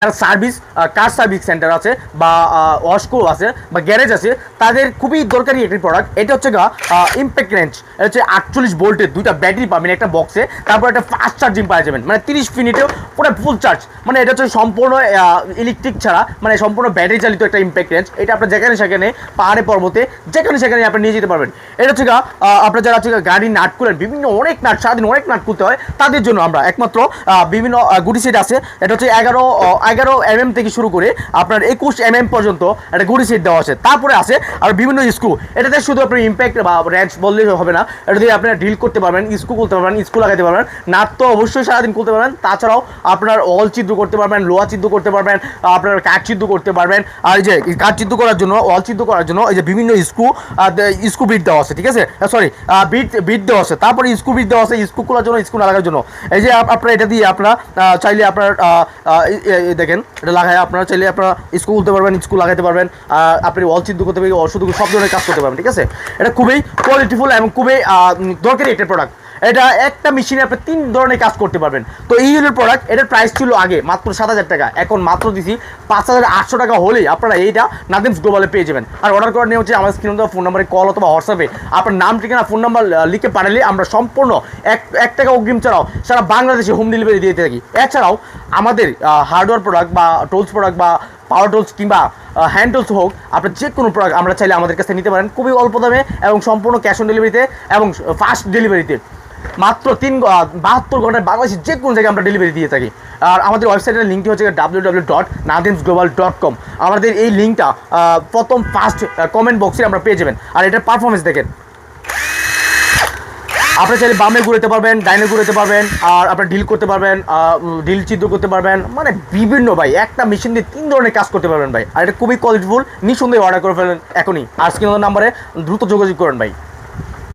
Service car service centre আছে বা ওয়াশকো আছে বা গ্যারেজ আছে, তাদের খুবই দরকারি একটি প্রোডাক্ট। এটা হচ্ছে ইম্প্যাক্ট রেঞ্জ। এটা হচ্ছে 48 ভোল্টের দুইটা ব্যাটারি পাবেন একটা বক্সে, তারপর একটা ফাস্ট চার্জিং পাওয়া যাবেন, মানে 30 মিনিটেও পুরো ফুল চার্জ। মানে এটা হচ্ছে সম্পূর্ণ ইলেকট্রিক ছাড়া, মানে সম্পূর্ণ ব্যাটারি চালিত একটা ইম্প্যাক্ট রেঞ্জ। এটা আপনার যেখানে সেখানে পাহাড়ে পর্বতে যেখানে সেখানে আপনি নিয়ে যেতে পারবেন। এটা হচ্ছে আপনার যারা হচ্ছে গাড়ি নাট খুলেন, বিভিন্ন অনেক নাট, সারাদিন অনেক নাট খুলতে হয়, তাদের জন্য আমরা একমাত্র বিভিন্ন গুডি সেট আছে। এটা হচ্ছে 11 mm থেকে শুরু করে আপনার 21 mm পর্যন্ত একটা গুডি সেট দেওয়া আছে। তারপরে আছে আর বিভিন্ন স্ক্রু। এটাতে শুধু আপনি ইম্প্যাক্ট বা রেঞ্জ বললেই হবে না, এটা দিয়ে আপনি ডিল করতে পারবেন, স্ক্রু খুলতে পারবেন, স্ক্রু লাগাতে পারবেন, নাট তো অবশ্যই সারাদিন খুলতে পারবেন। তাছাড়াও আপনার অল ছিদ্র করতে পারবেন, লোহা ছিদ্র করতে পারবেন, আপনার কাঠ ছিদ্র করতে পারবেন। আর এই যে কাঠ ছিদ্র করার জন্য, অল ছিদ্র করার জন্য এই যে বিভিন্ন স্ক্রু বিট দেওয়া আছে, ঠিক আছে, সরি বিট দেওয়া আছে। তারপরে স্ক্রু বিট দেওয়া আছে স্ক্রু খোলার জন্য, স্ক্রু না লাগার জন্য। এই যে আপনার এটা দিয়ে আপনারা চাইলে আপনার দেখেন এটা লাগায় আপনারা চাইলে আপনারা স্ক্রু খুলতে পারবেন, স্ক্রু লাগাতে পারবেন, আপনি অল ছিদ্র করতে পারবেন, শুধু সব ধরনের কাজ করতে পারবেন, ঠিক আছে। এটা খুবই কোয়ালিটিফুল এবং খুবই দরকারি একটা প্রোডাক্ট। এটা একটা মেশিনে আপনি 3 ধরনের কাজ করতে পারবেন। তো এই হলো প্রোডাক্ট। এটার প্রাইস ছিল আগে মাত্র 7,000 টাকা, এখন মাত্র দিছি 5,800 টাকা হলেই আপনারা এইটা নাদিমস গ্লোবালে পেয়ে যাবেন। আর অর্ডার করার নিয়ে হচ্ছে আমার স্ক্রিনে দেওয়া ফোন নাম্বারে কল অথবা হোয়াটসঅ্যাপে আপনার নাম, ঠিকানা, ফোন নাম্বার লিখে পাঠালে আমরা সম্পূর্ণ 1 টাকা অগ্রিম ছাড়াও সারা বাংলাদেশে হোম ডেলিভারি দিয়ে থাকি। এছাড়াও আমাদের হার্ডওয়্যার প্রোডাক্ট বা টুলস প্রোডাক্ট বা পাওয়ার টুলস কিংবা হ্যান্ড টুলস হোক, আপনার যে কোনো প্রোডাক্ট আমরা চাইলে আমাদের কাছে নিতে পারেন খুবই অল্প দামে এবং সম্পূর্ণ ক্যাশ অন ডেলিভারিতে এবং ফাস্ট ডেলিভারিতে। মাত্র 72 ঘন্টায় বাংলাদেশের যে কোনো জায়গায় আমরা ডেলিভারি দিয়ে থাকি। আর আমাদের ওয়েবসাইটের লিঙ্কটি হচ্ছে www.nadimsglobal.com। আমাদের এই লিঙ্কটা প্রথম ফার্স্ট কমেন্ট বক্সে আমরা পেয়ে যাবেন। আর এটার পারফরমেন্স দেখেন, আপনি চাইলে বামে ঘুরতে পারবেন, ডাইনে ঘুরতে পারবেন, আর আপনার ডিল করতে পারবেন, ডিল চিত্র করতে পারবেন, মানে বিভিন্ন ভাই একটা মেশিন দিয়ে 3 ধরনের কাজ করতে পারবেন ভাই। আর এটা খুবই কোয়ালিটিফুল। নিঃসন্দেহে অর্ডার করে ফেলেন এখনই, আর স্ক্রিনের নাম্বারে দ্রুত যোগাযোগ করেন ভাই।